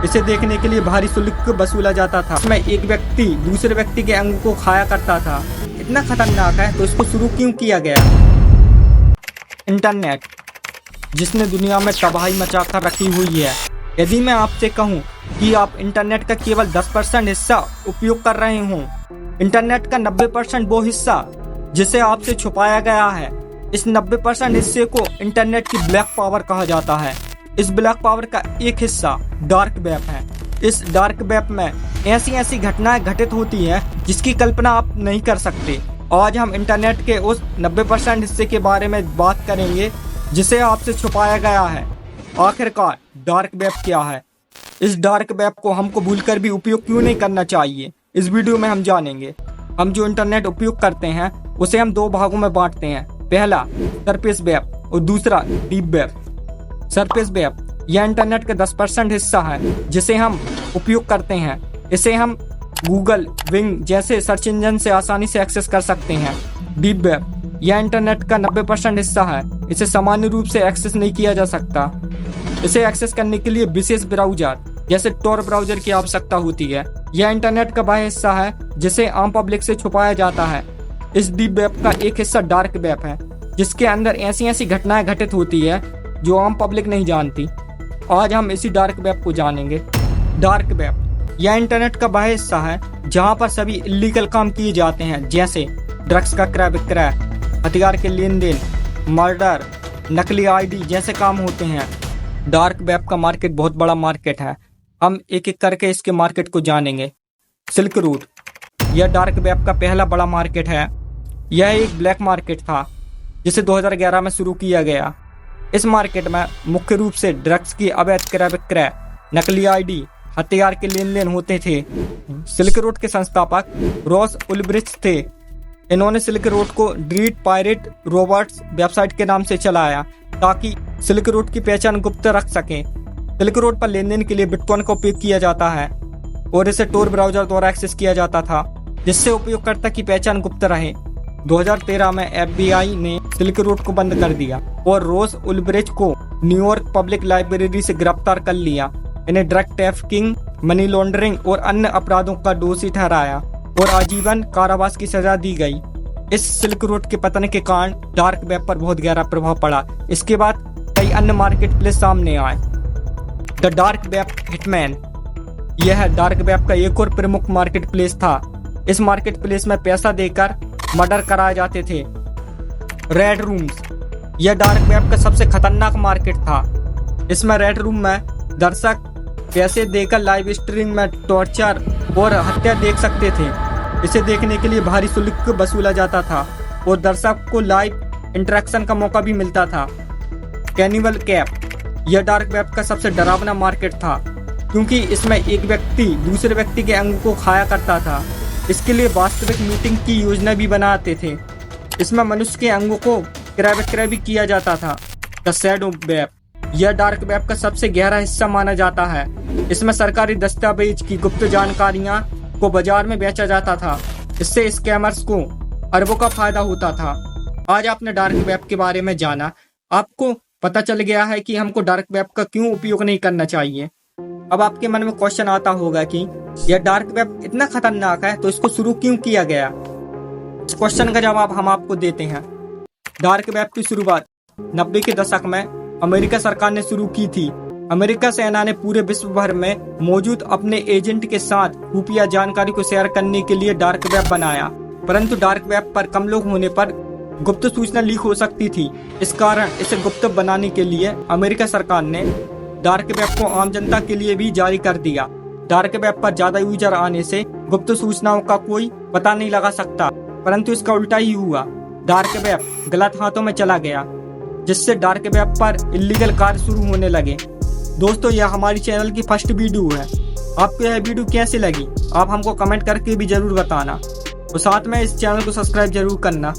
इसे देखने के लिए भारी शुल्क वसूला जाता था। इसमें एक व्यक्ति दूसरे व्यक्ति के अंग को खाया करता था। इतना खतरनाक है तो इसको शुरू क्यों किया गया? इंटरनेट, जिसने दुनिया में तबाही मचा कर रखी हुई है। यदि मैं आपसे कहूं कि आप इंटरनेट का केवल 10% हिस्सा उपयोग कर रहे हों, इंटरनेट का 90% वो हिस्सा जिसे आपसे छुपाया गया है, इस 90% हिस्से को इंटरनेट की ब्लैक पावर कहा जाता है। इस ब्लैक पावर का एक हिस्सा डार्क वेब है। इस डार्क वेब में ऐसी घटनाएं घटित होती हैं जिसकी कल्पना आप नहीं कर सकते। आज हम इंटरनेट के उस 90% हिस्से के बारे में बात करेंगे जिसे आपसे छुपाया गया है। आखिरकार डार्क वेब क्या है? इस डार्क वेब को हमको भूलकर भी उपयोग क्यों नहीं करना चाहिए, इस वीडियो में हम जानेंगे। हम जो इंटरनेट उपयोग करते हैं उसे हम 2 भागों में बांटते हैं। पहला सरफेस वेब और दूसरा डीप वेब। सरफेस वेब यह इंटरनेट का 10% हिस्सा है जिसे हम उपयोग करते हैं। इसे हम गूगल, बिंग जैसे सर्च इंजन से आसानी से एक्सेस कर सकते हैं। डीप वेब यह इंटरनेट का 90% हिस्सा है। इसे सामान्य रूप से एक्सेस नहीं किया जा सकता। इसे एक्सेस करने के लिए विशेष ब्राउज़र जैसे टॉर ब्राउज़र की आवश्यकता होती है। यह इंटरनेट का बाह्य हिस्सा है जिसे आम पब्लिक से छुपाया जाता है। इस डीप वेब का एक हिस्सा डार्क वेब है जिसके अंदर ऐसी घटनाएं घटित होती है जो आम पब्लिक नहीं जानती। आज हम इसी डार्क वेब को जानेंगे। डार्क वेब यह इंटरनेट का बाह्य हिस्सा है जहां पर सभी इलीगल काम किए जाते हैं, जैसे ड्रग्स का क्रय विक्रय, हथियार के लेन देन, मर्डर, नकली आईडी जैसे काम होते हैं। डार्क वेब का मार्केट बहुत बड़ा मार्केट है। हम एक एक करके इसके मार्केट को जानेंगे। सिल्क रूट यह डार्क वेब का पहला बड़ा मार्केट है। यह एक ब्लैक मार्केट था जिसे 2011 में शुरू किया गया। इस मार्केट में मुख्य रूप से ड्रग्स की अवैध क्रय विक्रय, नकली आईडी, हथियार के लेन देन होते थे। सिल्क रूट के संस्थापक रॉस उल्ब्रिच थे। इन्होंने सिल्क रूट को ड्रीट पायरेट रॉबर्ट्स वेबसाइट के नाम से चलाया ताकि सिल्क रूट की पहचान गुप्त रख सकें। सिल्क रूट पर लेन देन के लिए बिटकॉइन का उपयोग किया जाता है और इसे टोर ब्राउज़र द्वारा एक्सेस किया जाता था जिससे उपयोगकर्ता की पहचान गुप्त रहे। 2013 में FBI ने सिल्क रूट को बंद कर दिया और रॉस उल्ब्रिच को न्यूयॉर्क पब्लिक लाइब्रेरी से गिरफ्तार कर लिया। इन्हें ड्रग ट्रैफिकिंग, मनी लॉन्ड्रिंग और अन्य अपराधों का दोषी ठहराया और आजीवन कारावास की सजा दी गई। इस सिल्क रूट के पतन के कारण डार्क वेब पर बहुत गहरा प्रभाव पड़ा। इसके बाद कई अन्य मार्केट प्लेस सामने आए। द डार्क वेब हिटमैन यह डार्क वेब का एक और प्रमुख मार्केट प्लेस था। इस मार्केट प्लेस में पैसा देकर मर्डर कराए जाते थे। रेड रूम्स यह डार्क वेब का सबसे खतरनाक मार्केट था। इसमें रेड रूम में दर्शक पैसे देकर लाइव स्ट्रीमिंग में टॉर्चर और हत्या देख सकते थे। इसे देखने के लिए भारी शुल्क वसूला जाता था और दर्शक को लाइव इंटरेक्शन का मौका भी मिलता था। कैनिबल कैप यह डार्क वेब का सबसे डरावना मार्केट था क्योंकि इसमें एक व्यक्ति दूसरे व्यक्ति के अंग को खाया करता था। इसके लिए वास्तविक मीटिंग की योजना भी बनाते थे। इसमें मनुष्य के अंगों को क्रय विक्रय भी किया जाता था। द शैडो वेब यह डार्क वेब का सबसे गहरा हिस्सा माना जाता है। इसमें सरकारी दस्तावेज की गुप्त जानकारियां को बाजार में बेचा जाता था। इससे स्कैमर्स को अरबों का फायदा होता था। आज आपने डार्क वेब के बारे में जाना। आपको पता चल गया है कि हमको डार्क वेब का क्यों उपयोग नहीं करना चाहिए। अब आपके मन में क्वेश्चन आता होगा कि यह डार्क वेब इतना खतरनाक है तो इसको शुरू क्यों किया गया। इस क्वेश्चन का जवाब हम आपको देते हैं। डार्क वेब की शुरुआत 90 के दशक में अमेरिका सरकार ने शुरू की थी। अमेरिका सेना ने पूरे विश्व भर में मौजूद अपने एजेंट के साथ खुफिया जानकारी को शेयर करने के लिए डार्क वेब बनाया, परंतु डार्क वेब पर कम लोग होने पर गुप्त सूचना लीक हो सकती थी। इस कारण इसे गुप्त बनाने के लिए अमेरिका सरकार ने डार्क वेब को आम जनता के लिए भी जारी कर दिया। डार्क वेब पर ज्यादा यूजर आने से गुप्त सूचनाओं का कोई पता नहीं लगा सकता, परंतु इसका उल्टा ही हुआ। डार्क वेब गलत हाथों में चला गया जिससे डार्क वेब पर इलीगल कार्य शुरू होने लगे। दोस्तों, यह हमारी चैनल की फर्स्ट वीडियो है। आपको यह वीडियो कैसी लगी आप हमको कमेंट करके भी जरूर बताना और साथ में इस चैनल को सब्सक्राइब जरूर करना।